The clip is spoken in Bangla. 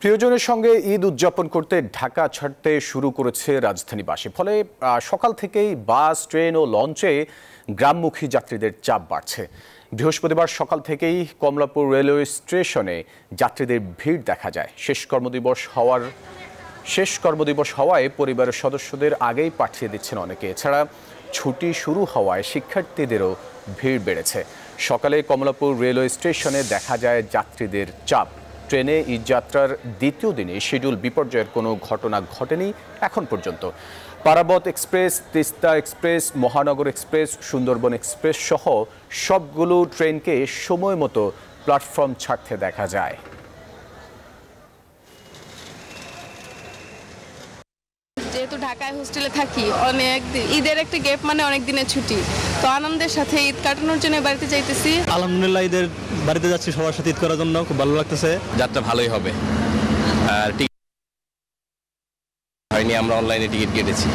প্রিয়জনের সঙ্গে ঈদ উদযাপন করতে ঢাকা ছাড়তে শুরু করেছে রাজধানীবাসী। ফলে সকাল থেকেই বাস, ট্রেন ও লঞ্চে গ্রামমুখী যাত্রীদের চাপ বাড়ছে। বৃহস্পতিবার সকাল থেকেই কমলাপুর রেলওয়ে স্টেশনে যাত্রীদের ভিড় দেখা যায়। শেষ কর্মদিবস হওয়ায় পরিবারের সদস্যদের আগেই পাঠিয়ে দিচ্ছেন অনেকে। এছাড়া ছুটি শুরু হওয়ায় শিক্ষার্থীদেরও ভিড় বেড়েছে। সকালে কমলাপুর রেলওয়ে স্টেশনে দেখা যায় যাত্রীদের চাপ। ট্রেনে ঈদযাত্রার দ্বিতীয় দিনে শিডিউল বিপর্যয়ের কোনো ঘটনা ঘটেনি এখন পর্যন্ত। পারাবত এক্সপ্রেস, তিস্তা এক্সপ্রেস, মহানগর এক্সপ্রেস, সুন্দরবন এক্সপ্রেস সহ সবগুলো ট্রেনকে সময় মতো প্ল্যাটফর্ম ছাড়তে দেখা যায়। যেহেতু ঢাকায় হোস্টেলে থাকি, ঈদের একটা গ্যাপ মানে অনেক দিনের ছুটি, তো আনন্দের সাথে ঈদ কাটানোর জন্য বাড়িতে যাইতেছি। আলহামদুলিল্লাহ ঈদের বাড়িতে যাচ্ছি সবার সাথে ঈদ করার জন্য, খুব ভালো লাগতেছে। যাত্রা ভালোই হবে। আর টিকিট হয়নি, আমরা অনলাইনে টিকিট কেটেছি।